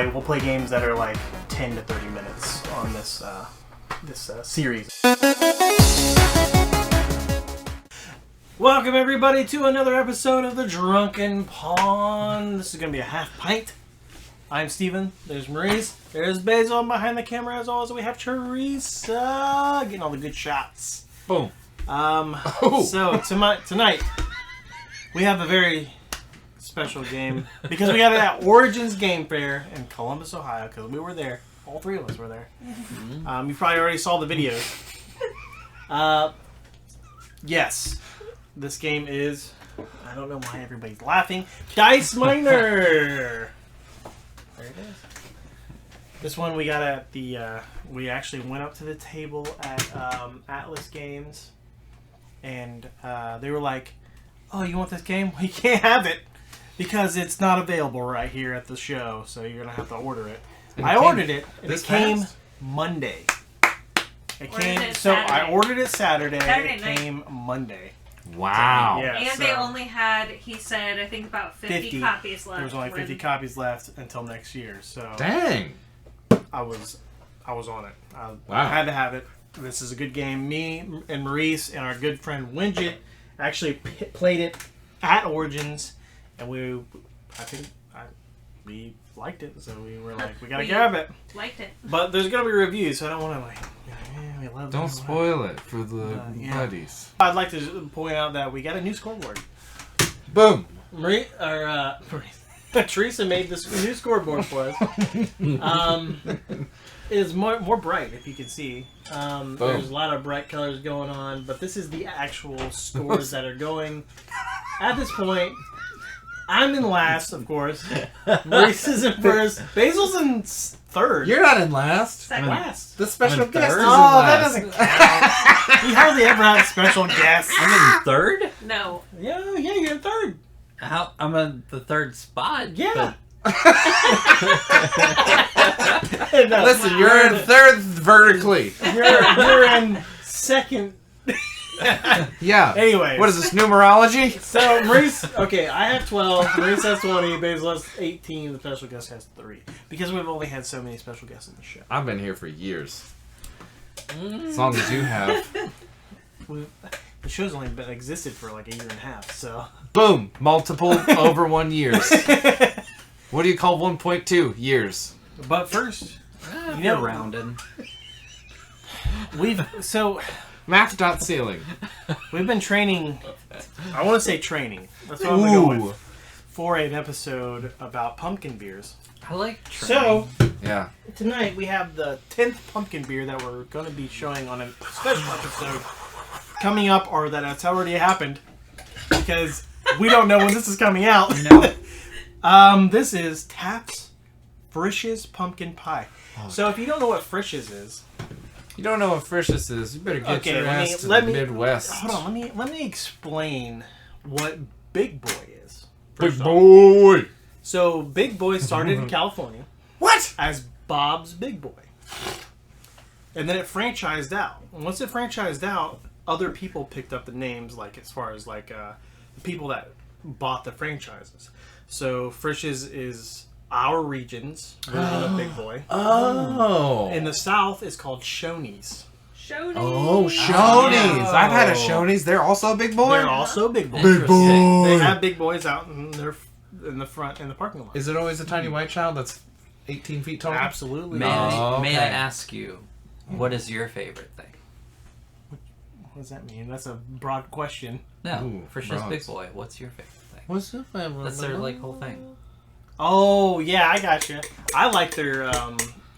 we'll play games that are like 10 to 30 minutes on this series. Welcome everybody to another episode of the Drunken Pond. This is going to be a half pint. I'm Steven. There's Maurice. There's Basil behind the camera as always. We have Teresa getting all the good shots. Boom. So tonight we have a very special game because we got it at Origins Game Fair in Columbus, Ohio, because we were there. All three of us were there. Mm-hmm. You probably already saw the videos. Yes. This game is, I don't know why everybody's laughing, Dice Miner! There it is. This one we got at the, we actually went up to the table at Atlas Games, and they were like, oh, you want this game? We can't have it, because it's not available right here at the show, so you're going to have to order it. I ordered it, and it came Monday. It came, so I ordered it Saturday, it came Monday. Wow. Yeah, and they only had, he said, I think about 50 copies left. There was only 50 copies left until next year. So dang. I was on it. Wow. I had to have it. This is a good game. Me and Maurice and our good friend Widget actually played it at Origins, and we liked it, so we were like, we gotta grab it. Liked it. But there's gonna be reviews, so I don't want to we love Don't spoil it for the buddies. I'd like to point out that we got a new scoreboard. Boom. Teresa made this new scoreboard for us. It is more bright, if you can see. There's a lot of bright colors going on, but this is the actual scores that are going. At this point, I'm in last, of course. Maurice is in first. Basil's in third. You're not in last. Second. Last. The special guest is in last. That doesn't last. count. We hardly ever have special guests. I'm in third? No. Yeah, you're in third. How? I'm in the third spot. Yeah. No, listen, you're in third vertically. You're in second. Yeah. Anyway. What is this, numerology? So, Maurice, okay, I have 12, Maurice has 20, Basil has 18, the special guest has 3. Because we've only had so many special guests in the show. I've been here for years. As long as you have. The show's only been existed for like a year and a half, so. Boom. Multiple over 1 years. What do you call 1.2 years? But first, You're rounded. Math.ceiling. We've been training, I want to say training, that's what I'm going to go with, for an episode about pumpkin beers. I like So, yeah. tonight we have the 10th pumpkin beer that we're going to be showing on a special episode coming up, or that it's already happened, because we don't know when this is coming out. No. This is Taft's Frisch's Pumpkin Pie. So if you don't know what Frisch's is, You don't know what Frisch's is, you better get your ass to let the me, Midwest. Hold on, let me explain what Big Boy is. Big Boy! So Big Boy started in California. What? As Bob's Big Boy. And then it franchised out. And once it franchised out, other people picked up the names, like as far as like the people that bought the franchises. So Frisch's is our region's version of Big Boy. Oh. In the South, it's called Shoney's. Shoney's. Oh, Shoney's. Oh. I've had a Shoney's. They're also a Big Boy? They're also Big Boys. Big Boy. They have Big Boys out in the front in the parking lot. Is it always a tiny white child that's 18 feet tall? Absolutely. May okay. I ask you, what is your favorite thing? What does that mean? That's a broad question. No, Ooh, Frisch's bronze. Big Boy. What's your favorite thing? What's your favorite? That's their whole thing. Oh yeah, I gotcha. I like their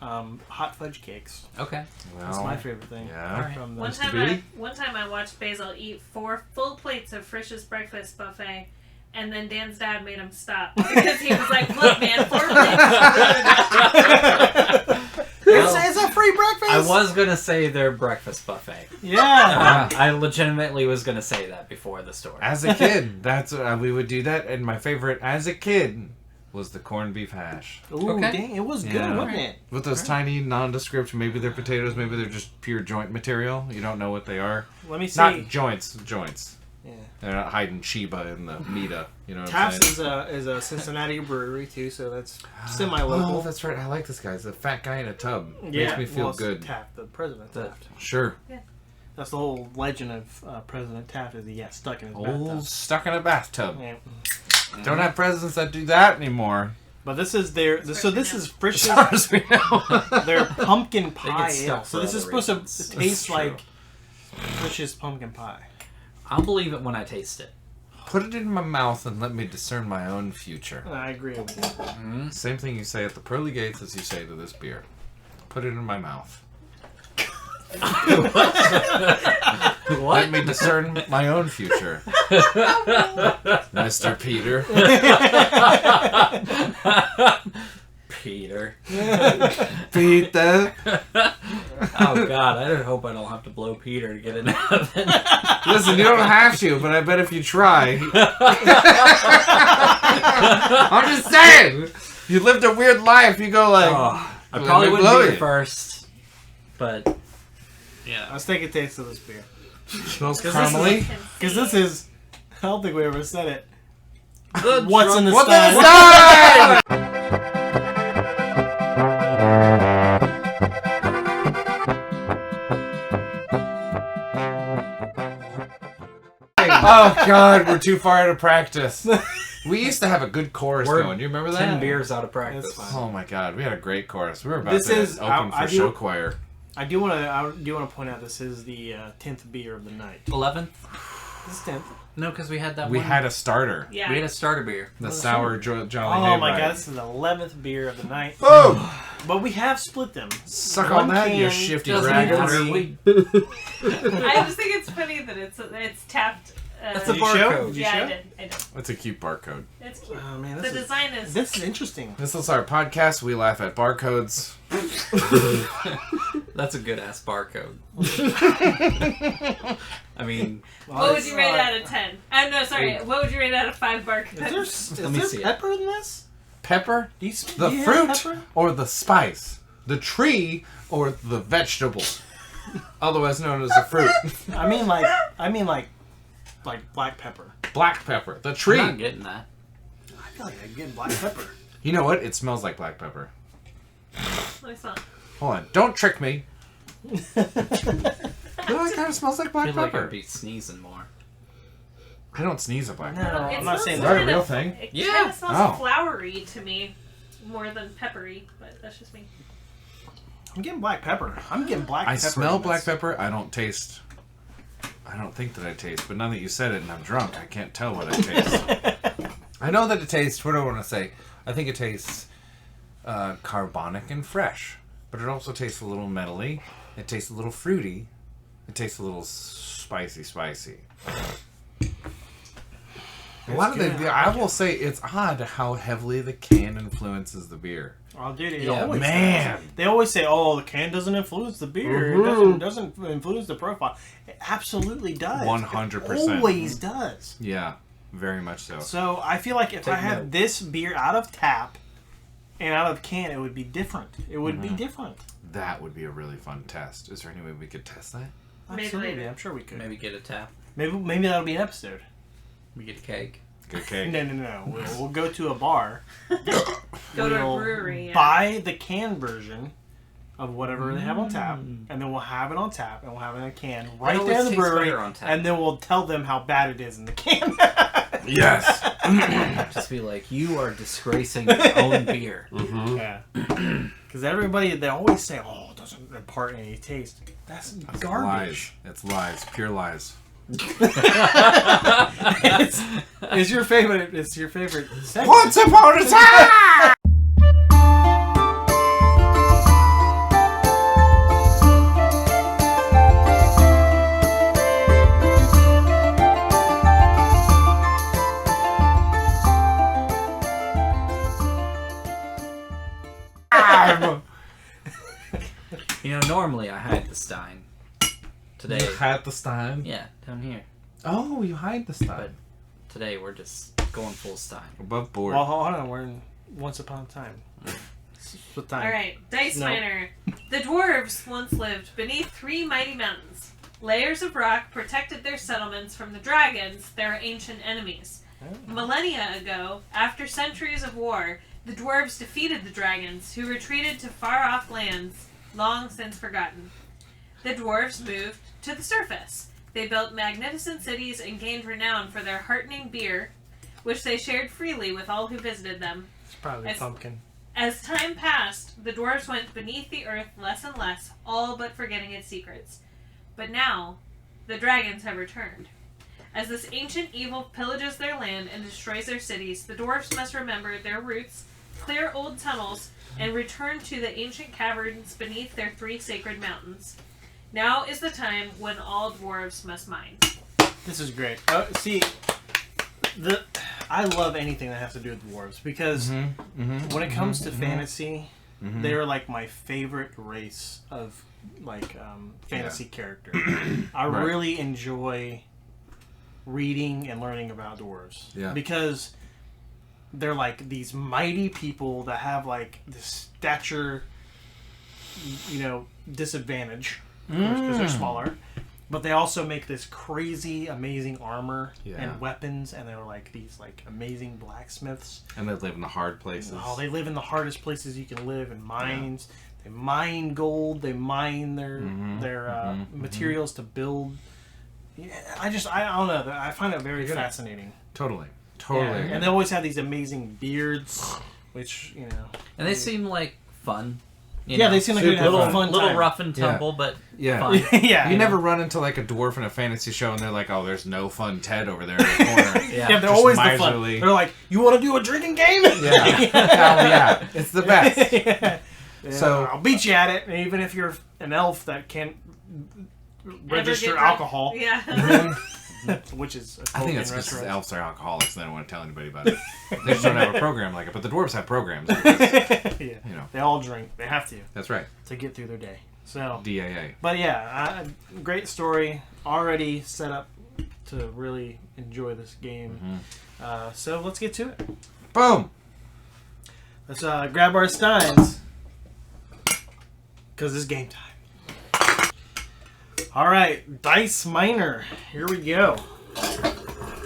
hot fudge cakes. Okay. That's my favorite thing. Yeah. From One the time I watched Basil eat 4 full plates of Frisch's breakfast buffet, and then Dan's dad made him stop because he was like, "Look, man, 4 plates." It's a free breakfast. I was gonna say their breakfast buffet. Yeah. I legitimately was gonna say that before the story. As a kid, that's we would do that, and my favorite as a kid was the corned beef hash. Ooh, Okay. dang, it was good, Yeah. wasn't it? With those tiny, nondescript, maybe they're potatoes, maybe they're just pure joint material. You don't know what they are. Let me see. Not joints. Yeah. They're not hiding Chiba in the Mita. You know what Taft's I'm saying? is a Cincinnati brewery too, so that's semi-local. Oh, that's right. I like this guy. He's a fat guy in a tub. Yeah, Makes me feel well, it's good. Taft, the President Taft. Sure. That's the whole legend of President Taft is he got stuck in his Old bathtub. stuck in a bathtub. Yeah. Don't have presidents that do that anymore. But this is their this is Frisch's As far as we know. their pumpkin pie get stuck ale. So for this is other supposed reasons. to taste True. like Frisch's pumpkin pie. I'll believe it when I taste it. Put it in my mouth and let me discern my own future. I agree with you. Same thing you say at the pearly gates as you say to this beer. Put it in my mouth. Let me discern my own future. Mr. Peter. Peter. Peter. Oh God, I hope I don't have to blow Peter to get into heaven. Listen, you don't have to, but I bet if you try. I'm just saying. You lived a weird life. You go like. Oh, I let probably me wouldn't blow be you. the first, but yeah. Let's take a taste of this beer. Smells Because caramely. this is I don't think we ever said it. The What's in the What's Stein? in the Stein? Oh God, we're too far out of practice. We used to have a good chorus We're going. Do you remember that? 10 beers out of practice. That's fine. Oh my God, we had a great chorus. We were about This to is- open I for do- show choir. I do want to point out this is the 10th beer of the night. 11th? This is 10th. No, because we had that We one. had a starter. Yeah. We had a starter beer. The sour Jolly Oh my Hayride. God, this is the 11th beer of the night. Boom! But we have split them. Suck One on that, you can shifty Doesn't braggers. matter. Three. I just think it's funny that it's tapped. That's Did a you show? barcode. Did you Yeah, show? I did. That's a cute barcode. It's cute. Oh man, The this is design is. this is interesting. This is our podcast. We laugh at barcodes. That's a good ass barcode. I mean, What would you rate out of 10? No, sorry. What would you rate out of 5 barcodes? Is Let me there see it. pepper in this? Pepper? Do you, The do you fruit have pepper? or the spice? The tree or the vegetable? Otherwise known as the fruit. I mean like black pepper. Black pepper. The I'm tree. not getting that. I feel like I'm getting black pepper. You know what? It smells like black pepper. Let me smell. Hold on. Don't trick me. No, it kind of smells like I black feel like pepper. I'd be sneezing more. I don't sneeze at black No. pepper. I'm not saying Is that a kind real of- thing? It Yeah. kind of smells Oh. flowery to me, more than peppery, but that's just me. I'm getting black pepper. I'm getting black I pepper. smell in black this. pepper. I don't taste. I don't think that I taste. But now that you said it and I'm drunk, I can't tell what I taste. I know that it tastes. What do I want to say? I think it tastes carbonic and fresh. But it also tastes a little metally. It tastes a little fruity. It tastes a little spicy. A lot of good. the, I will say, it's odd how heavily the can influences the beer. Oh, dude, it Yeah, always man. does. They always say, "Oh, the can doesn't influence the beer. Mhm. It doesn't influence the profile." It absolutely does. 100%. Always does. Yeah, very much so. So I feel like if I Take had note. this beer out of tap and out of can, it would be different. It would be different. That would be a really fun test. Is there any way we could test that? Maybe Absolutely, later. I'm sure we could. Maybe get a tap. Maybe that'll be an episode. We get a cake. Good cake. No. We'll go to a bar. Go to We'll a brewery. Yeah. Buy the can version of whatever they have on tap, and then we'll have it on tap, and we'll have it in a can right always there in the tastes brewery, better on tap. and then we'll tell them how bad it is in the can. Yes. Just be like, you are disgracing your own beer. Yeah. Because everybody, they always say, "Oh, it doesn't impart any taste." That's Lies. garbage. It's lies. Pure lies. It's your favorite. It's your favorite segment. Once upon a time! You know, normally I hide the Stein. Today, You had the Stein? yeah, down here. Oh, you hide the Stein. Today we're just going full Stein. Above board. Well, hold on. We're in Once Upon a Time. What time? All right, Dice No. Miner. The dwarves once lived beneath 3 mighty mountains. Layers of rock protected their settlements from the dragons, their ancient enemies. Millennia ago, after centuries of war, the dwarves defeated the dragons, who retreated to far-off lands long since forgotten. The dwarves moved to the surface. They built magnificent cities and gained renown for their heartening beer, which they shared freely with all who visited them. It's probably pumpkin. As time passed, the dwarves went beneath the earth less and less, all but forgetting its secrets. But now, the dragons have returned. As this ancient evil pillages their land and destroys their cities, the dwarves must remember their roots, clear old tunnels, and return to the ancient caverns beneath their 3 sacred mountains. Now is the time when all dwarves must mine. This is great. See, I love anything that has to do with dwarves because when it comes to fantasy, they're like my favorite race of fantasy character. I really enjoy reading and learning about dwarves because they're like these mighty people that have like this stature, disadvantage because they're smaller, but they also make this crazy amazing armor and weapons, and they're like these like amazing blacksmiths, and they live in the hard places. They live in the hardest places you can live, in mines. They mine gold. They mine their materials to build. Yeah, I don't know. I find it very fascinating. Totally. Yeah. And they always have these amazing beards, which And they seem like fun. They seem like they'd have a fun time. Little rough and tumble, but fun. You never run into like a dwarf in a fantasy show, and they're like, "Oh, there's no fun Ted over there in the corner." They're always the fun. They're like, "You want to do a drinking game?" It's the best. So I'll beat you at it, even if you're an elf that can't register alcohol. Yeah. Which is I think that's because elves are alcoholics and they don't want to tell anybody about it. They just don't have a program like it. But the dwarves have programs. Because, they all drink. They have to. That's right. To get through their day. So DAA. But great story. Already set up to really enjoy this game. So let's get to it. Boom. Let's grab our Steins. Because it's game time. Alright, Dice Miner. Here we go.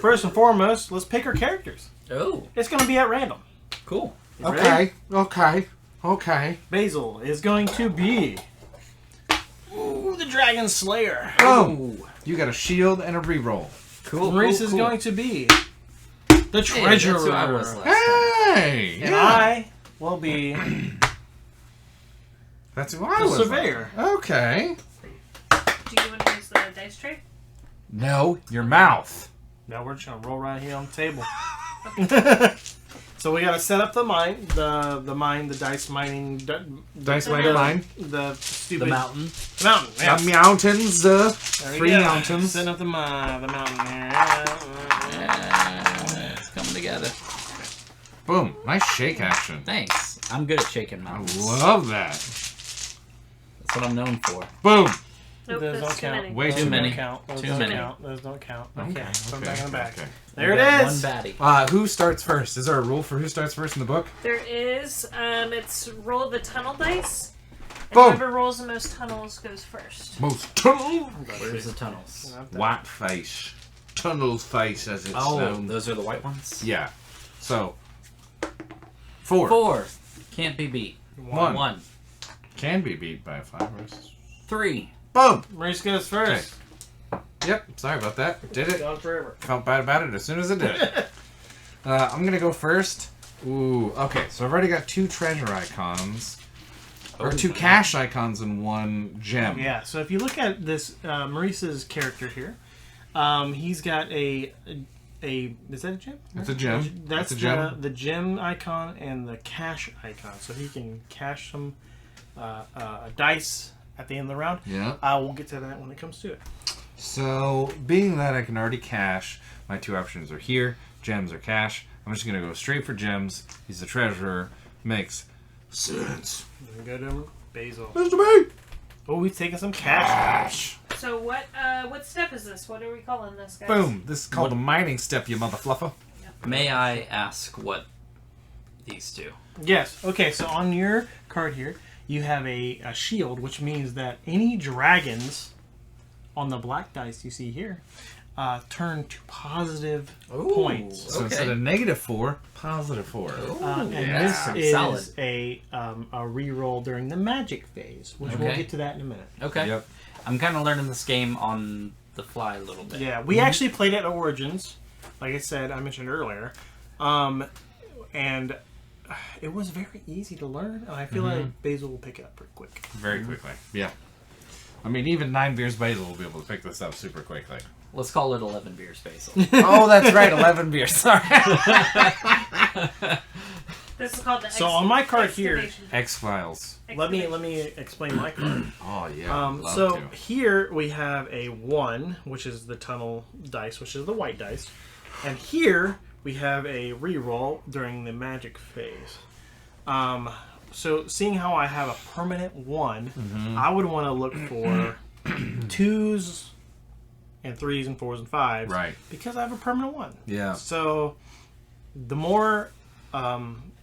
First and foremost, let's pick our characters. Oh. It's going to be at random. Cool. You ready? Okay. Basil is going to be... Ooh, the Dragon Slayer. Oh. You got a shield and a reroll. Cool. Maurice is going to be... the Treasurer. That's who I was last time. Hey! And I will be... That's who I the was. Surveyor. Okay. Do you want to use the dice tray? No, your mouth. Now we're just going to roll right here on the table. So we got to set up the mine, the dice mining... Dice mining mine. The stupid... The mountain. The mountain, yes. The mountains, There we 3 go. mountains. Set up the mountain here. It's coming together. Boom. Nice shake action. Thanks. I'm good at shaking I mountains. love that. That's what I'm known for. Boom. Nope, Those that's don't too count. many. Way Too too many. Don't count. Those Too don't many. count. Those don't count. Okay, Okay. Put them back in the back. okay. There We it got is. One baddie. Who starts first? Is there a rule for who starts first in the book? There is, it's roll the tunnel dice. And Boom. whoever rolls the most tunnels goes first. Most tunnel. Where's the tunnels? White face. Tunnel face as it's Oh, known. those are the white ones? Yeah. So, 4. 4. Can't be beat. 1. Can be beat by a 5 versus. 3. Boom. Maurice goes first. Yep. Sorry about that. Did it. Gone forever. Felt bad about it as soon as I did it. I'm going to go first. Ooh. Okay. So I've already got 2 treasure icons. Or 2 cash icons and 1 gem. Yeah. So if you look at this, Maurice's character here, he's got a. Is that a gem? It's a gem. That's a gem. the gem icon and the cash icon. So he can cash some dice at the end of the round. Yeah. I will get to that when it comes to it. So, being that I can already cash, my 2 options are here. Gems or cash. I'm just going to go straight for gems. He's the treasurer. Makes sense. Go to Basil. Mr. B! Oh, we've taken some cash. So what step is this? What are we calling this, guys? Boom. This is called the mining step, you mother fluffer. May I ask what these do? Yes. Okay, so on your card here, you have a shield, which means that any dragons on the black dice you see here, turn to positive Ooh, points. So instead of -4, +4. And yeah. this is Solid. a reroll during the magic phase, which we'll Okay. get to that in a minute. Okay. Yep. I'm kind of learning this game on the fly a little bit. Yeah, we actually played at Origins, like I said, I mentioned earlier, and it was very easy to learn. And I feel like Basil will pick it up pretty quick. Very quickly. Yeah. I mean, even 9 beers Basil will be able to pick this up super quickly. Let's call it 11 beers, Basil. Oh, that's right. 11 beers. Sorry. This is called the So on my card here- excavation. X-Files. Let me explain my card. Oh, yeah. Love So to. here we have a 1, which is the tunnel dice, which is the white dice, and here we have a reroll during the magic phase. So seeing how I have a permanent 1, I would want to look for 2s and 3s and 4s and 5s, Right. because I have a permanent 1. Yeah. So the more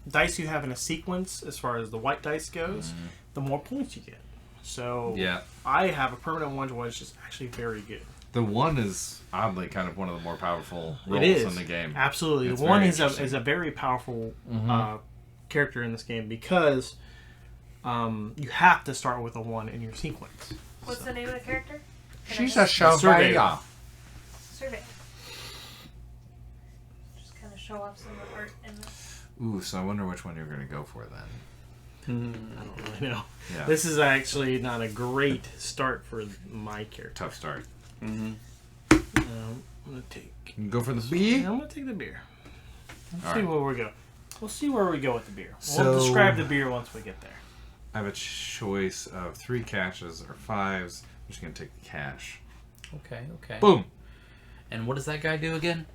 dice you have in a sequence, as far as the white dice goes, the more points you get. So Yeah. I have a permanent 1, which is actually very good. The 1 is oddly kind of one of the more powerful rolls It is in the game. Absolutely. It's The 1 very is interesting. a very powerful character in this game because you have to start with a 1 in your sequence. What's the name of the character? She's a surveyor. surveyor. Survey. Just kind of show off some of the art in this. Ooh, so I wonder which one you're going to go for then. I don't really know. Yeah. This is actually not a great start for my character. Tough start. I'm gonna take. You can go for the Yeah, B. I'm gonna take the beer. Let's All see right. where we go. We'll see where we go with the beer. So- We'll describe the beer once we get there. I have a choice of 3 cashes or 5s. I'm just going to take the cash. Okay. Boom. And what does that guy do again?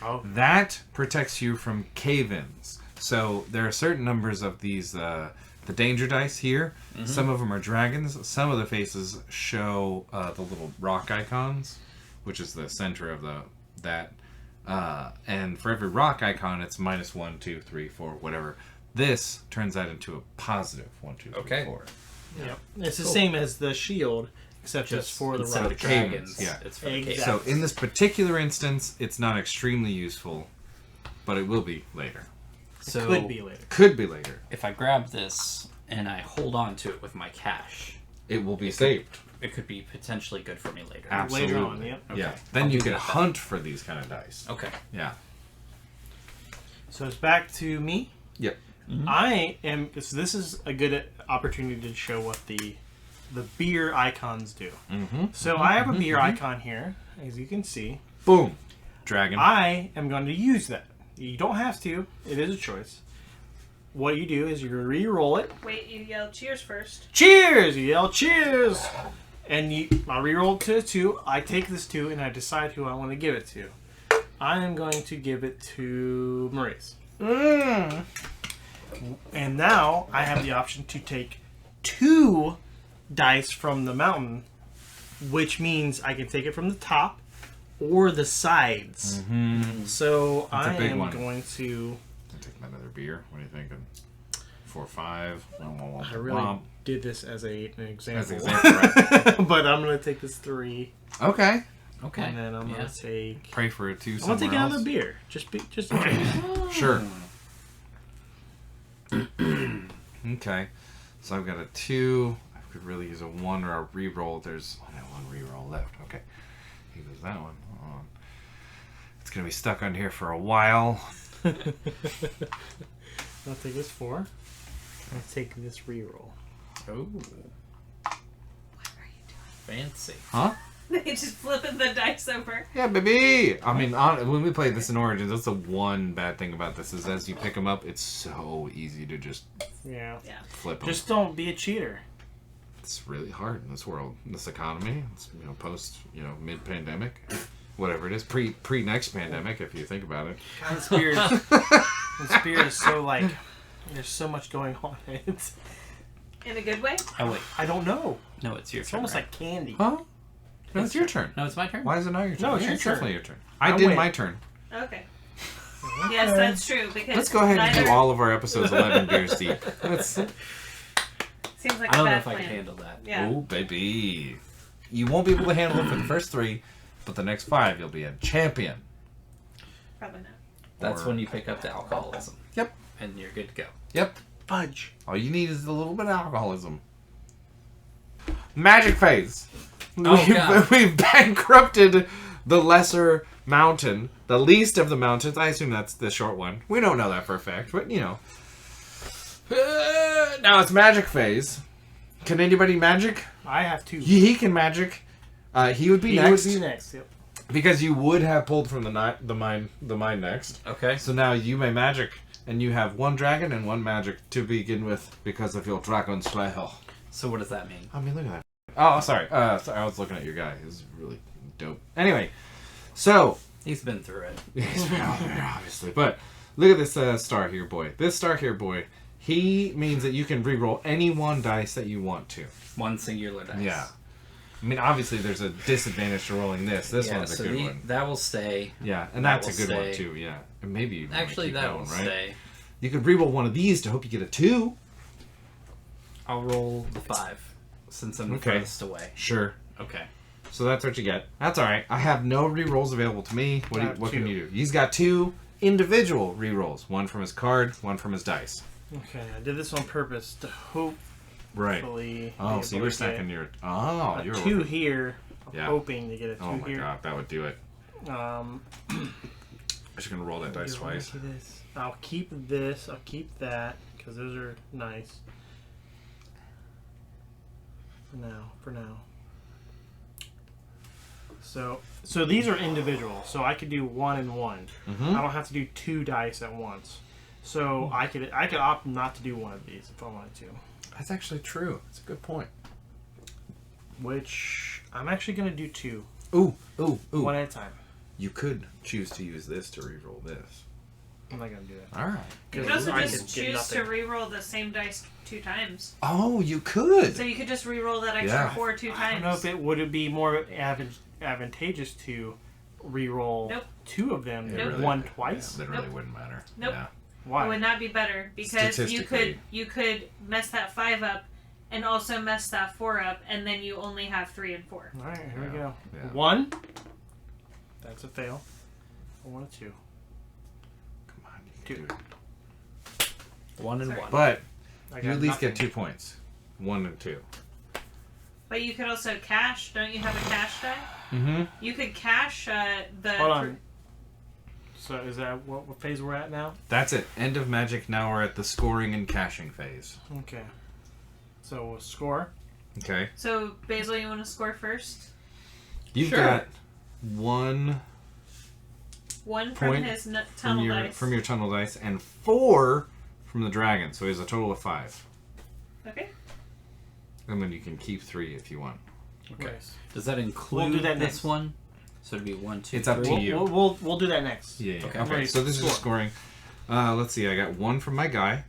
Oh, That protects you from cave-ins. So there are certain numbers of these, the danger dice here. Some of them are dragons. Some of the faces show the little rock icons, which is the center of that. And for every rock icon, it's -1, 2, 3, 4, whatever. This turns that into a positive 1, 2, 3, Okay. 4. yeah. It's the same as the shield, except it's for the instead rock. of dragons, Yeah. it's for the Exactly. cave. So in this particular instance, it's not extremely useful, but it will be later. So Could be later. Could be later. if I grab this and I hold on to it with my cash, It will be saved. it could be potentially good for me later. Absolutely. Later on, yep. Yeah. Okay. Then I'll you do can that then. hunt for these kind of dice. Okay. Yeah. So it's back to me. Yep. I am. So this is a good opportunity to show what the beer icons do. So I have a beer icon here, as you can see. Boom. Dragon. I am going to use that. You don't have to. It is a choice. What you do is you re-roll it. Wait, you yell cheers first. Cheers! You yell cheers! And I re-roll it to a 2. I take this 2 and I decide who I want to give it to. I am going to give it to Maurice. And now I have the option to take 2 dice from the mountain, which means I can take it from the top or the sides. So That's a I big am one. going to. I'll take another beer. What are you thinking? 4, 5. I really did this as an example. As an example, right? But I'm going to take this 3. Okay. Okay. And then I'm going to take. Pray for a 2 I'm somewhere going to take another else. beer. Just in case. Sure. Okay. So I've got a 2. I could really use a 1 or a re-roll. There's only 1 re-roll left. Okay. Here goes that one. Hold on. It's going to be stuck on here for a while. I'll take this 4. I'll take this reroll. Oh, What are you fancy. Huh? doing? They just flipping the dice over. Yeah, baby. I mean, when we played this in Origins, that's the one bad thing about this is as you pick them up, it's so easy to just Yeah. Yeah. flip them. Just don't be a cheater. It's really hard in this world, in this economy. It's post mid-pandemic, whatever it is, pre next pandemic if you think about it. God, this beer is so like. There's so much going on. It's. In a good way? Oh wait, I don't know. no, it's your It's turn. almost right? like candy. Huh? No, it's your turn. No, it's my turn. Why is it not your turn? No, it's Yeah, your it's turn. definitely your turn. I I'm did waiting. my turn. Okay. Yes, that's true. Because Let's go ahead and do neither- all of our episodes 11 beers deep. Let's. Seems like I a don't know bad if I plan. can handle that. Yeah. Oh, baby. You won't be able to handle it for the first 3, but the next 5 you'll be a champion. Probably not. That's Or- when you pick up the alcoholism. Yep. And you're good to go. Yep. Fudge. All you need is a little bit of alcoholism. Magic phase. Oh, God. We've bankrupted the lesser mountain, the least of the mountains. I assume that's the short one. We don't know that for a fact, but you know. Now it's magic phase. Can anybody magic? I have 2. He can magic. He would be He next. would be next. Yep. Because you would have pulled from the mine next. Okay. So now you may magic, and you have 1 dragon and 1 magic to begin with because of your dragon slayer. So what does that mean? I mean, look at that. Oh, sorry. Sorry, I was looking at your guy. He's really dope. Anyway, so He's been through it. obviously, but look at this star here boy. This star here boy. He means that you can re-roll any 1 dice that you want to. 1 singular dice. Yeah. I mean, obviously, there's a disadvantage to rolling this. This Yeah, one's a so good one. that will stay. Yeah, and that that's a will good one stay. too. Yeah, and maybe you Actually, keep that going, will right? stay. You could re-roll 1 of these to hope you get a 2. I'll roll the 5 since I'm the Okay. furthest away. Sure. Okay. So that's what you get. That's all right. I have no re-rolls available to me. I have What can 2. you do? He's got 2 individual re-rolls. 1 from his card, 1 from his dice. Okay, I did this on purpose to hopefully. Right. Oh, be so you able were to stacking get your... Oh, a you're... 2 here. I'm Yeah. hoping to get a 2 Oh my here. god, that would do it. Um, I'm just going to roll that dice do I wanna twice. do this? I'll keep this. I'll keep that because those are nice. For now. So these are individual. So I could do 1 and 1. Mm-hmm. I don't have to do 2 dice at once. So I could opt not to do 1 of these if I wanted to. That's actually true. That's a good point. Which I'm actually gonna do 2, Ooh. 1 at a time. You could choose to use this to re-roll this. I'm not gonna do that. All right. You could also I just could get choose nothing. to re-roll the same dice 2 times. Oh, you could. So you could just re-roll that extra Yeah. 4 2 I times. don't know if it would be more advantageous to re-roll Nope. 2 of them It than really- 1 twice. Yeah, that really Nope. wouldn't matter. Nope. Yeah. Why? It would not be better because Statistically. you could mess that 5 up and also mess that 4 up, and then you only have 3 and 4. All right, here we Yeah. go. Yeah. 1. That's a fail. I want a 2. Come on, you can 2. do it. 1 and Sorry. 1. But I you got at least get nothing. 2 points. 1 and 2. But you could also cash. Don't you have a cash die? Mm-hmm. You could cash the. Hold on. So is that what phase we're at now? That's it. End of magic. Now we're at the scoring and caching phase. Okay. So we'll score. Okay. So Basil, you want to score first? You've Sure. got 1 1 from Point his from tunnel your dice. from your tunnel dice and 4 from the dragon. So he has a total of 5. Okay. And then you can keep 3 if you want. Okay. Nice. Does that include do that this next. one? So it'd be 1, 2, It's up to 3. you. We'll do that next. Yeah. Okay. Okay. Ready. So this is Score. scoring. Let's see. I got 1 from my guy,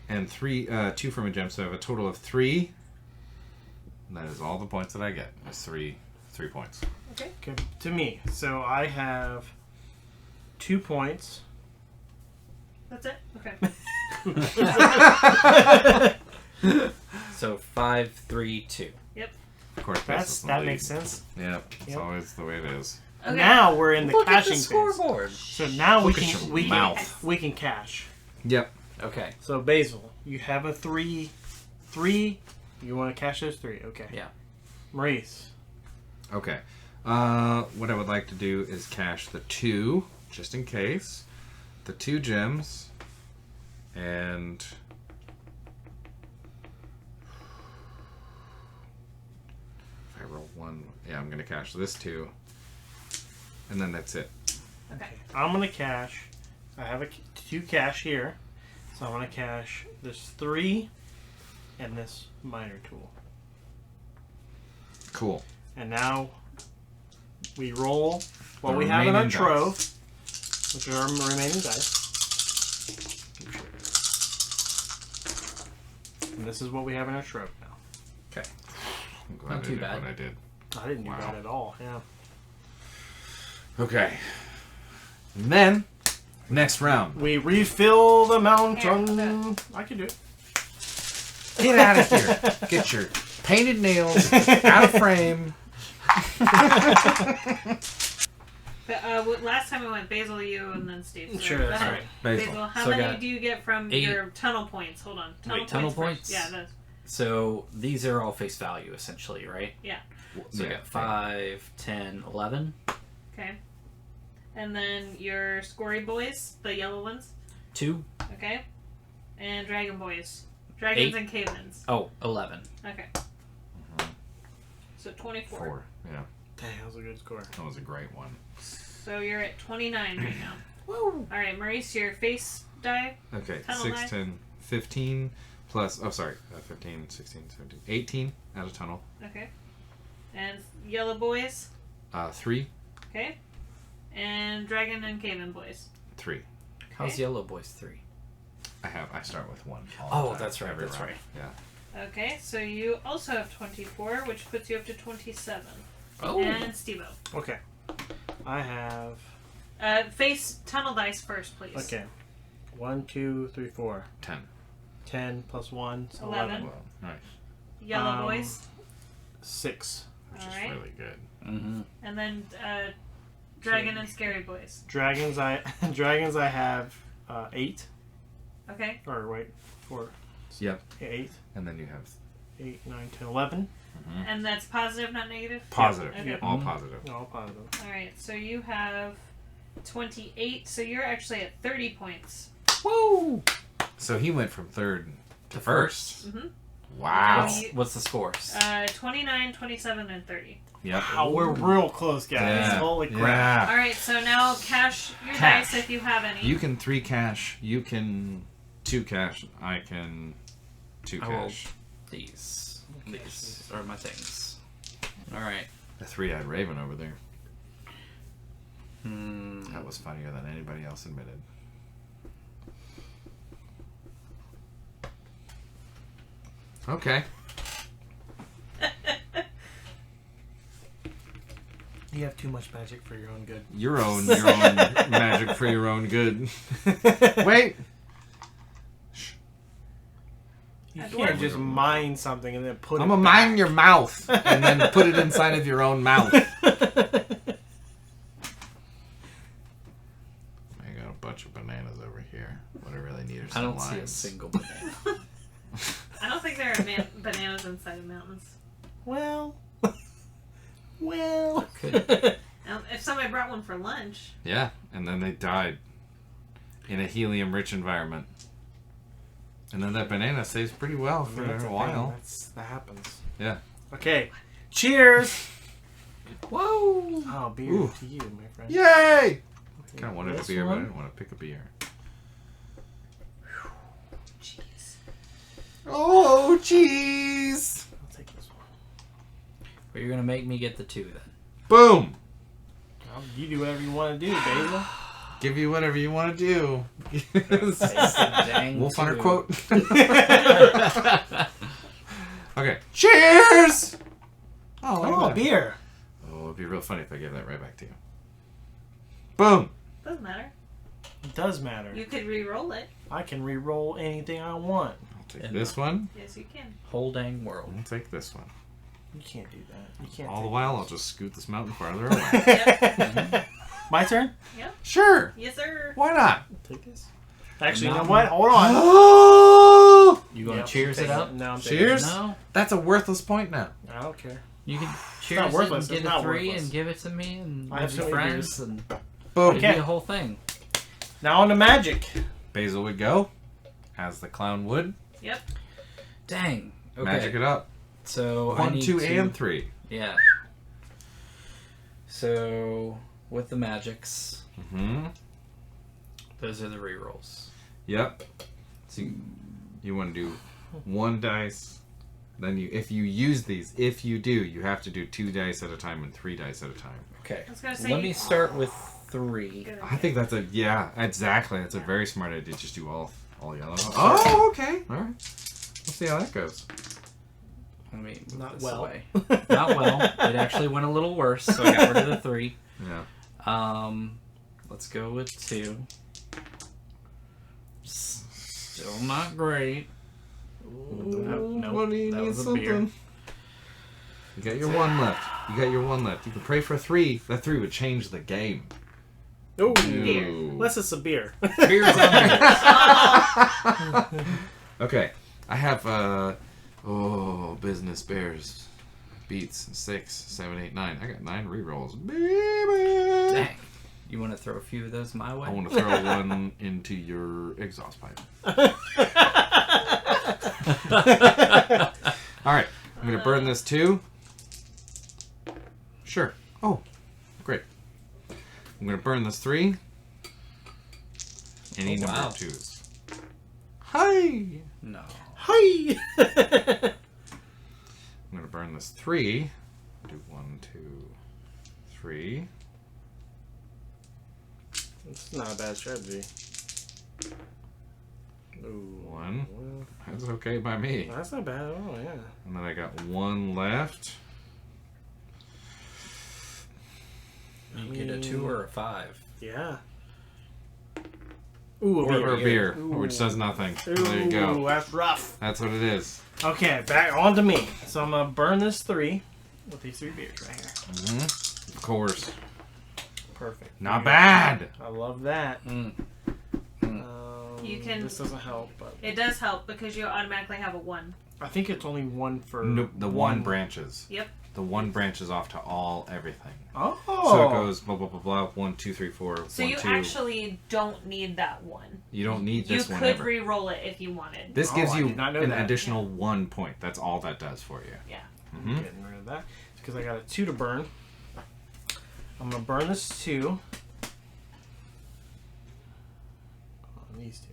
and 2 from a gem. So I have a total of 3. And that is all the points that I get. That's 3 points. Okay. Okay. To me. So I have 2 points. That's it. Okay. So 5, 3, 2. Of course, That makes sense. Yeah, it's Yep. always the way it is. Okay. Now we're in the Look at the caching phase. scoreboard. So now Look at your mouth. we can cash. Yep. Okay. So Basil, you have a 3. You want to cash those 3? Okay. Yeah. Maurice. Okay. What I would like to do is cash the 2, just in case. The 2 gems. And... if I roll 1... yeah, I'm going to cash this 2. And then that's it. Okay. I'm gonna cash. I have 2 cash here, so I'm gonna cash this 3 and this minor tool. Cool. And now we roll what The we have in our remaining trove, dice. which are our remaining dice. And this is what we have in our trove now. Okay. I'm glad Not I too did bad. what I did. I didn't do Wow. that at all. Yeah. Okay. And then, next round. We refill the mountain. Here, I can do it. Get out of here. Get your painted nails, out of frame. Last time we went Basil, you, and then Steve. So Sure, go that's ahead. right. Basil, how So I many got do you get from 8. your tunnel points? Hold on. Tunnel first. points? Yeah, those. So these are all face value, essentially, right? Yeah. So I Yeah. got 5, 10, 11. Okay. And then your Scory boys, the yellow ones. 2. Okay. And Dragon boys. Dragons 8. and Cavens. Oh, 11. Okay. So 24. 4. Yeah. Dang, that was a good score. That was a great one. So you're at 29 right now. Woo! Alright, Maurice, your face die. Okay. Tunnel 6, die. 10, 15 plus. Oh, sorry. 15, 16, 17, 18 out of tunnel. Okay. And yellow boys. 3. Okay. And Dragon and Caven boys. 3. How's Okay. Yellow Boys 3? I start with 1. all Oh, the time, that's right, every that's round. right. Yeah. Okay, so you also have 24, which puts you up to 27. Oh. And Steve-O. Okay. I have... Face tunnel dice first, please. Okay. 1, 2, 3, 4. 10. 10 plus 1 is 11. Well, nice. Yellow boys. 6. Which Alright. is really good. Mm-hmm. And then Dragon and Scary boys. Dragons I have 8. Okay. Or wait, 4. Yep. 8. And then you have 8, 9, 10, 11. And that's positive, not negative? positive. Okay. All positive. All positive. Alright, so you have 28, so you're actually at 30 points. Woo! So he went from 3rd to 1st. Mm-hmm. Wow. What's the scores? 29, 27, and 30. Yep. Wow, we're real close, guys. Yeah. Holy crap. Yeah. Alright, so now cash your Cash. dice if you have any. You can 3 cash. You can 2 cash. I can 2 I will- cash. These are my things. Alright. The 3-eyed raven over there. Hmm. That was funnier than anybody else admitted. Okay. You have too much magic for your own good. Your own magic for your own good. Wait. You A can't dwarf? just mine something and then put I'm it gonna mine your mouth and then put it inside of your own mouth. I got a bunch of bananas over here. What I really need are I some don't see a limes. single banana. I don't think there are bananas inside of mountains. Well. Well. Could. If somebody brought one for lunch. Yeah, and then they died in a helium-rich environment. And then that banana stays pretty well for That's a a while. thing. That happens. Yeah. Okay. Cheers. Whoa! Oh, beer Ooh. to you, my friend. Yay! I kind of wanted a This beer, but I one? didn't want to pick a beer. Jeez. Oh, jeez! I'll take this one. But you're gonna make me get the 2 then. Boom! You do whatever you want to do, Basil. Give you whatever you want to do. Dang Wolf Hunter 2. quote. Okay. Cheers! Oh, look at Oh, that. beer. Oh, it'd be real funny if I gave that right back to you. Boom! Doesn't matter. It does matter. You could re-roll it. I can re-roll anything I want. I'll take And this one. Yes, you can. Whole dang world. I'll take this one. You can't do that. You can't. All the take while, I'll those. just scoot this mountain farther away. My turn. Sure! Yes, sir. Why not? Take this. Actually, you No. know what? Hold on. Oh! You gonna Yep, cheers it take up? No, I'm taking Cheers? it. No. That's a worthless point now. I don't care. You can not cheers it worthless, and it's get not a 3 worthless. and give it to me and I have we'll so be many friends and Boom. it'd Okay. be a whole thing. Now on to magic. Basil would go, as the clown would. Yep. Dang. Okay. Magic it up. So I 1, need 2, to, and 3. Yeah. So with the magics, Mm-hmm. those are the rerolls. Yep. So you want to do 1 dice. Then if you use these, if you do, you have to do 2 dice at a time and 3 dice at a time. Okay. I was gonna say Let you- me start with 3. Good I idea. think that's exactly. That's a very smart idea. Just do all yellow. Oh, okay. All right. Let's see how that goes. Let me move Not this well. away. Not well. It actually went a little worse, so I got rid of the 3. Yeah. Let's go with 2. Still not great. Nope, What do you that need was a beer. something? You got your one left. You got your one left. You can pray for a 3. That 3 would change the game. Ooh. Beer. Unless it's a beer. Beer's on me. Okay. I have, business bears. Beats 6, 7, 8, 9. I got 9 rerolls. Baby! Dang. You want to throw a few of those my way? I want to throw one into your exhaust pipe. Alright. I'm going to burn this too. Sure. Oh, great. I'm going to burn this 3. Any number wow. of 2s. Hi! No. Hi! I'm going to burn this 3. Do 1, 2, 3. It's not a bad strategy. Ooh. 1. That's okay by me. That's not bad at all, yeah. And then I got 1 left. You get a 2 or a 5. Yeah. Ooh, Or a beer, Ooh. which does nothing. Ooh, There you go. that's rough. That's what it is. Okay, back on to me. So I'm going to burn this 3 with these 3 beers right here. Mm-hmm. Of course. Perfect. Not bad. I love that. You can- This doesn't help, but It does help because you automatically have a 1. I think it's only 1 for Nope, the 1 branches. Yep. The 1 branches off to all everything. Oh. So it goes blah blah blah blah. 1, 2, 3, 4. So 1, you 2. actually don't need that 1. You don't need You this one could ever. re-roll it if you wanted. This Oh, gives I you did not know an that. additional 1 point. That's all that does for you. Yeah. Mm-hmm. Getting rid of that. Because I got a 2 to burn. I'm going to burn this 2. On these 2.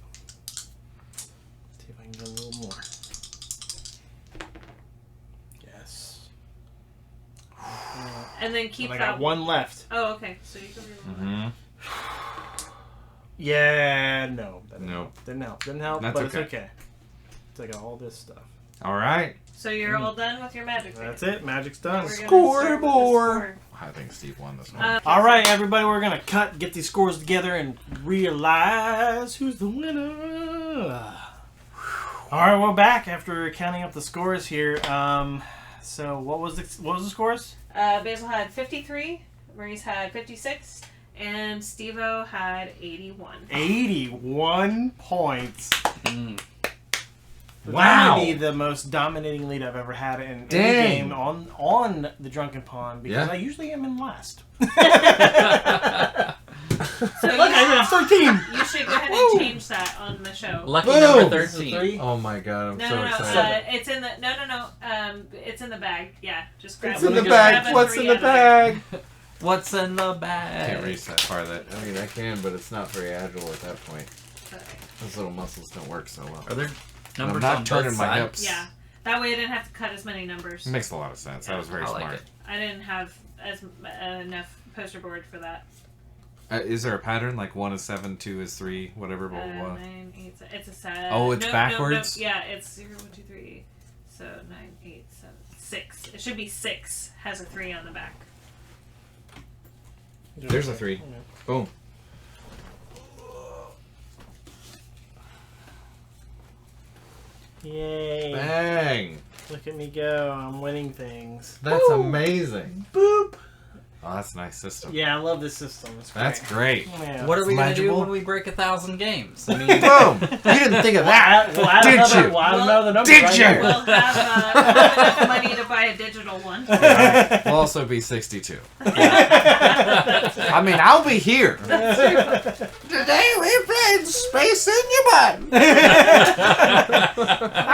See if I can get a little more. Yes. And then keep And I that got 1 left. Oh, okay. So you can re-roll Mm-hmm. Yeah, no. That didn't Nope. help. Didn't help. Didn't help, That's but okay. it's okay. It's like all this stuff. All right. it. So you're all done with your magic. That's phase. it. Magic's done. We're gonna start with the score. I think Steve won this one. All right, everybody, we're gonna get these scores together and realize who's the winner. All right, we're back after counting up the scores here. So what was the scores? Basil had 53, Maurice had 56, and Steve-O had 81. 81 points. Wow. That might be the most dominating lead I've ever had in any Dang. game on the Drunken Pond because Yeah. I usually am in last. So Look, I have 13. you should go ahead and change that on the show. Lucky Boom! number This is 13. 3. Oh my god, I'm No, so no, no. excited. It's in the it's in the bag. Yeah, just grab. It's in one. the Just bag. grab a What's 3 in the out of there. bag? What's in the bag? Can't reach that far. I mean, I can, but it's not very agile at that point. Okay. Those little muscles don't work so well. Are there I'm numbers not on turning both my sides? hips. Yeah, that way I didn't have to cut as many numbers. It makes a lot of sense. That was very I like smart. it. I didn't have enough poster board for that. Is there a pattern like 1 is 7, 2 is 3, whatever? Blah, blah, blah. 9, 8, it's a set. Oh, it's no, backwards? No, yeah, it's 0, 1, 2, 3. So 9, 8, 7, 6. It should be 6. Has a 3 on the back. There's a 3. Boom. Yay. Bang. Look at me go. I'm winning things. That's amazing. Boop. Oh, that's a nice system. Yeah, I love this system. It's great. That's great. Yeah. What are we going to do Legible. when we break 1,000 games? I mean, Boom. You didn't think of that. Well, I Did don't know you? the- well, I don't know the numbers. Did right you? now. We'll have enough money to buy a digital one. We'll also be 62. I mean, I'll be here. Today we're playing Space in Your Butt.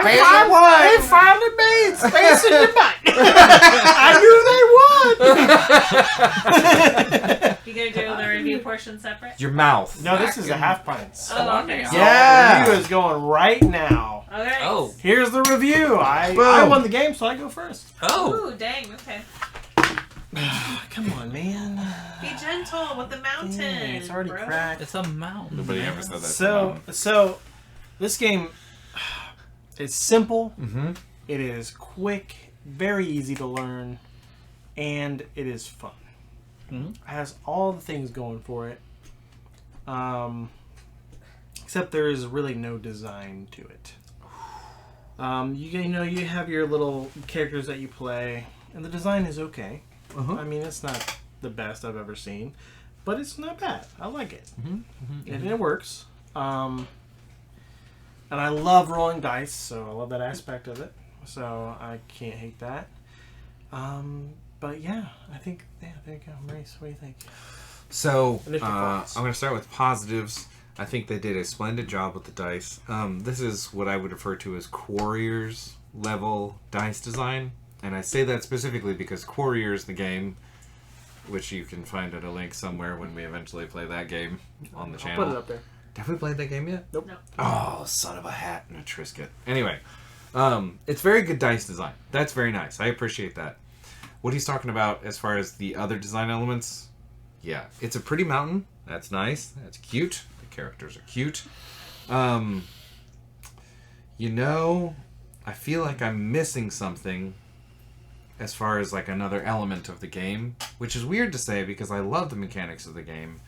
They finally made Space in Your Butt. I knew they would. You gonna do the review portion separate? Your mouth. No, this is a half pints. Oh, okay. Yeah. The review is going right now. Okay. oh, Here's the review. I Boom. won the game, so I go first. oh, Ooh, dang. Okay. Come on, man. Be gentle with the mountain. Dang, it's already bro. cracked. it's a mountain. Nobody man. ever said that. So this game is simple. Mm-hmm. It is quick, very easy to learn, and it is fun. Mhm. It has all the things going for it. Except there is really no design to it. You have your little characters that you play. and the design is okay. Uh-huh. I mean, it's not the best I've ever seen, but it's not bad. I like it, and it works. And I love rolling dice, so I love that aspect of it. So I can't hate that. But yeah, I think there you go, Maurice. What do you think? So Initial I'm thoughts. going to start with positives. I think they did a splendid job with the dice. This is what I would refer to as Quarriors level dice design. And I say that specifically because Quarriors, the game, which you can find at a link somewhere when we eventually play that game on the I'll channel. put it up there. Have we played that game yet? Nope. No. Oh, son of a hat and a Trisket. Anyway, it's very good dice design. That's very nice. I appreciate that. What he's talking about as far as the other design elements, yeah, it's a pretty mountain. That's nice. That's cute. The characters are cute. I feel like I'm missing something as far as like another element of the game, which is weird to say because I love the mechanics of the game.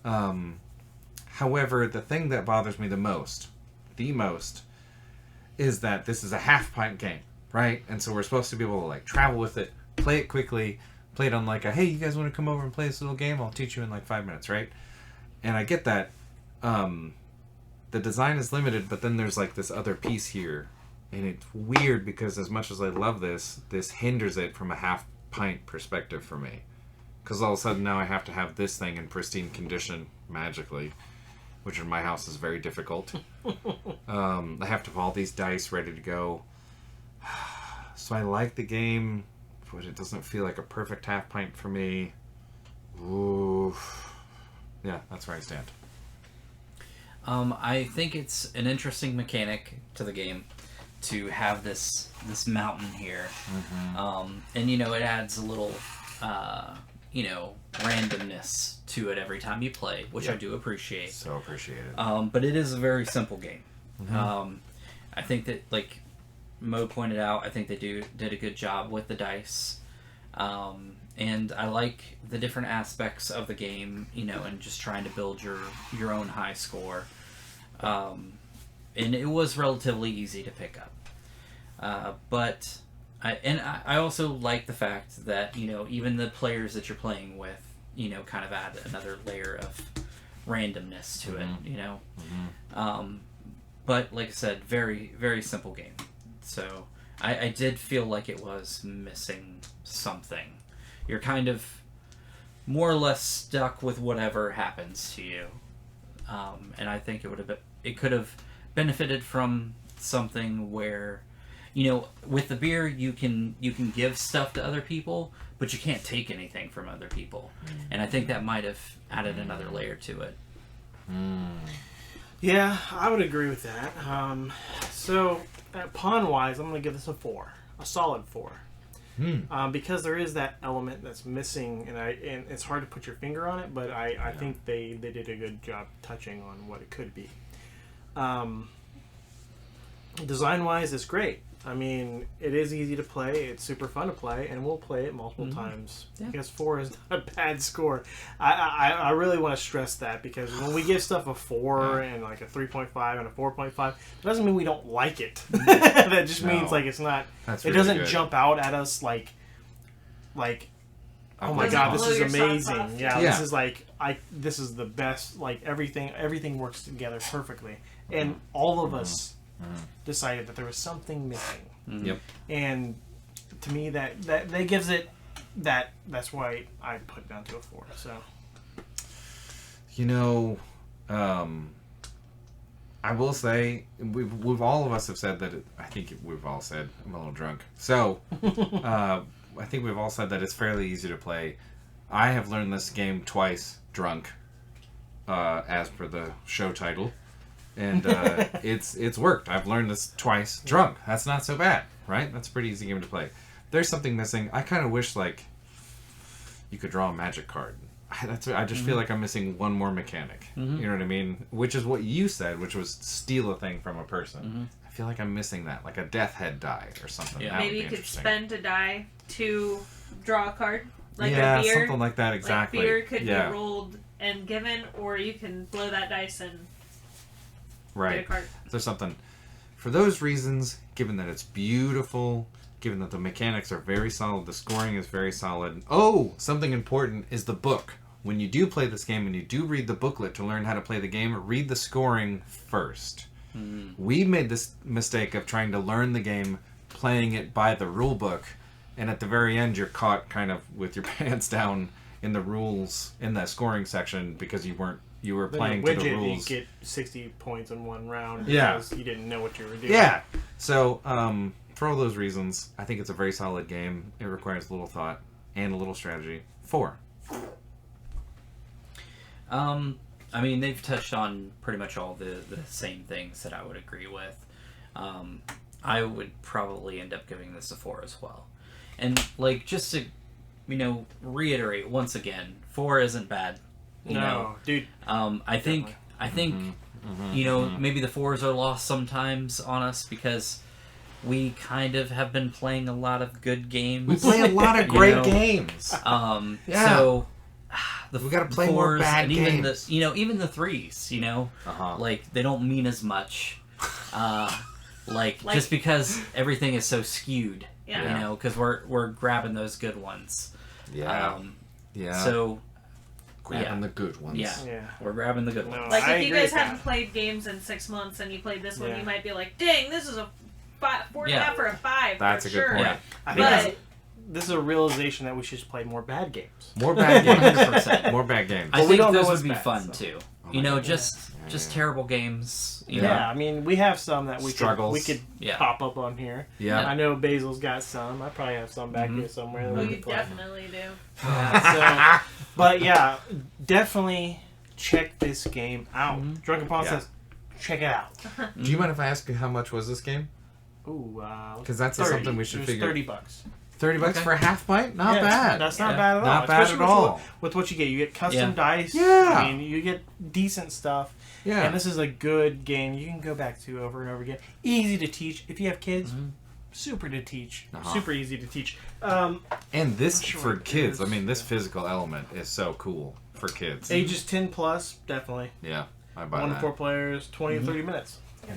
However, the thing that bothers me the most, is that this is a half-pint game, right? And so we're supposed to be able to like travel with it, play it quickly, play it on like a, hey, you guys want to come over and play this little game? I'll teach you in like 5 minutes, right? And I get that. The design is limited, but then there's like this other piece here. And it's weird because as much as I love this hinders it from a half-pint perspective for me. Because all of a sudden now I have to have this thing in pristine condition magically, which in my house is very difficult. I have to have all these dice ready to go. So I like the game, but it doesn't feel like a perfect half pint for me. Ooh. Yeah, that's where I stand. I think it's an interesting mechanic to the game to have this mountain here. And it adds a little randomness to it every time you play, which I do appreciate. So appreciated. But it is a very simple game. I think that, like Mo pointed out, I think they did a good job with the dice. And I like the different aspects of the game, and just trying to build your own high score. And it was relatively easy to pick up. But I also like the fact that, even the players that you're playing with, kind of add another layer of randomness to it, But like I said, very, very simple game. So I did feel like it was missing something. You're kind of more or less stuck with whatever happens to you. And I think it could have benefited from something where, with the beer you can give stuff to other people, but you can't take anything from other people. And I think that might have added another layer to it. Yeah, I would agree with that. So, pawn-wise, I'm going to give this a 4. A solid 4. Because there is that element that's missing, and it's hard to put your finger on it, but I think they did a good job touching on what it could be. Design-wise, it's great. I mean, it is easy to play. It's super fun to play, and we'll play it multiple times. Yeah. Because 4 is not a bad score. I really want to stress that, because when we give stuff a 4 and like a 3.5 and a 4.5, it doesn't mean we don't like it. That just means like it's not. That's it really doesn't good. jump out at us like. Oh my Doesn't god, this blow is your socks amazing! off. Yeah, Yeah. this is like this is the best. Like everything works together perfectly, and all of us decided that there was something missing. Yep. And to me, that gives it that's why I put it down to a 4. So I will say we've all of us have said that I think we've all said I'm a little drunk. So I think we've all said that it's fairly easy to play. I have learned this game twice drunk, as per the show title. And it's worked. I've learned this twice drunk. That's not so bad, right? That's a pretty easy game to play. There's something missing. I kind of wish like you could draw a magic card. I just feel like I'm missing one more mechanic. You know what I mean? Which is what you said, which was steal a thing from a person. I feel like I'm missing that, like a death head die or something. Yeah. That would Maybe be you could interesting. spend a die to draw a card. Like yeah, a beer. something like that. Exactly. Like beer could yeah. be rolled and given, or you can blow that dice and get a Right. card. So something. For those reasons, given that it's beautiful, given that the mechanics are very solid, the scoring is very solid. Oh, something important is the book. When you do play this game and you do read the booklet to learn how to play the game, read the scoring first. We made this mistake of trying to learn the game playing it by the rule book, and at the very end you're caught kind of with your pants down in the rules in that scoring section because you were playing to the rules. You get 60 points in one round Yeah. because you didn't know what you were doing. Yeah. So for all those reasons, I think it's a very solid game. It requires a little thought and a little strategy. 4. I mean, they've touched on pretty much all the same things that I would agree with. I would probably end up giving this a 4 as well. And, like, just to, reiterate once again, 4 isn't bad. You know? Dude. I think, maybe the 4s are lost sometimes on us because we kind of have been playing a lot of good games. We play a lot of great games. Yeah. So... we got to play more bad and games. Even the 3s, like they don't mean as much. Like just because everything is so skewed, because we're grabbing those good ones. Yeah. So grabbing the good ones. Yeah. We're grabbing the good ones. Like I if you agree guys with haven't that. played games in 6 months and you played this one, Yeah. you might be like, "Dang, this is a 4.5 or a 5." That's for a good sure. point. Yeah. I think But this is a realization that we should play more bad games. More bad games. 100%. More bad games. I But we think don't know those what's would be bad, fun so. too. Oh my God. Just terrible games. You Yeah, know? I mean, we have some that we Struggles. could Yeah. pop up on here. Yeah. I know Basil's got some. I probably have some back Mhm. here somewhere. that Oh, we you could play. definitely do. Yeah, so, but yeah, definitely check this game out. Drunken Paul Yeah. says, check it out. Do you mind if I ask you how much was this game? Ooh, 'Cause that's 30. something we should It was figure. $30. $30 Okay. for a half pint? Not Yeah, bad. That's not Yeah. bad at all. Not bad Especially at all. With what you get. You get custom Yeah. dice. Yeah. I mean, you get decent stuff. Yeah. And this is a good game you can go back to over and over again. Easy to teach. If you have kids, super to teach. Uh-huh. Super easy to teach. And this, I'm sure for it kids, is. I mean, this physical element is so cool for kids. Ages 10 plus, definitely. Yeah, I buy 1 that. to 4 players, 20 to 30 minutes. I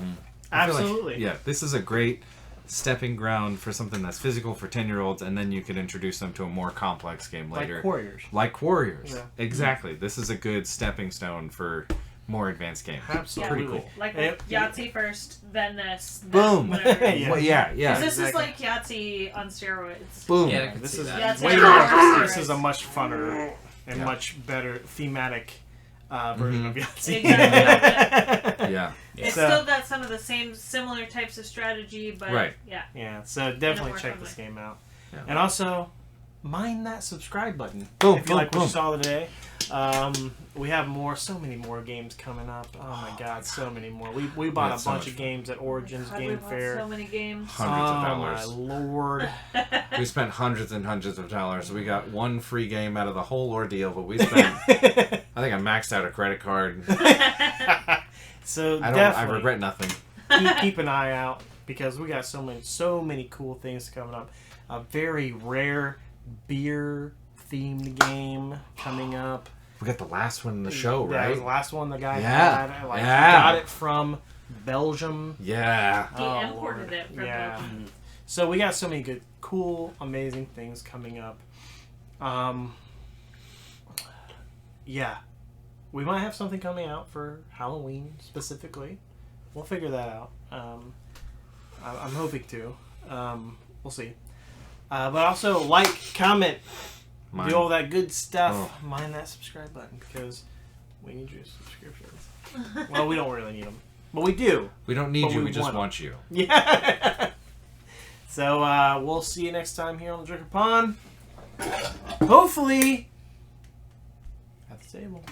feel like- Absolutely. yeah, this is a great stepping ground for something that's physical for 10-year-olds, and then you can introduce them to a more complex game later. Like Warriors. Like Warriors. Yeah. Exactly. This is a good stepping stone for more advanced games. Absolutely. Pretty cool. Like Yep. Yahtzee first, then this. then Boom. whatever. Yeah. Well, yeah, yeah. 'Cause this Exactly. is like Yahtzee on steroids. Boom. Yeah, I can This see is that. Yeah, it's way like more. Warriors. This is a much funner and Yeah. much better thematic version of Yahtzee. Exactly. Yeah. It's So- still got some of the same similar types of strategy, but Right. yeah. Yeah, so definitely more check fun this way. game out. Yeah. And also, mind that subscribe button. Boom, if you boom, like what boom. you saw today. We have so many more games coming up. Oh my god, so many more. We bought We a had so bunch much of fun. games at Origins God, we Game bought Fair. so many games. Hundreds of Oh dollars. my lord. We spent hundreds and hundreds of dollars. We got one free game out of the whole ordeal, but we spent. I think I maxed out a credit card. So I definitely regret nothing. keep an eye out because we got so many cool things coming up. A very rare beer themed game coming up. We got the last one in the show, That was right? the last one the guy Yeah. had. I Yeah. got it from Belgium. Yeah. He Oh, imported Lord. it from Yeah. Belgium. So we got so many good, cool, amazing things coming up. Yeah. We might have something coming out for Halloween specifically. We'll figure that out. I'm hoping to. We'll see. But also like, comment, Mine. do all that good stuff. Oh. Mind that subscribe button because we need your subscriptions. Well, we don't really need them, but we do. We don't need But you. we We just want 'em. want you. Yeah. So we'll see you next time here on the Drunken Pond. Hopefully at the table.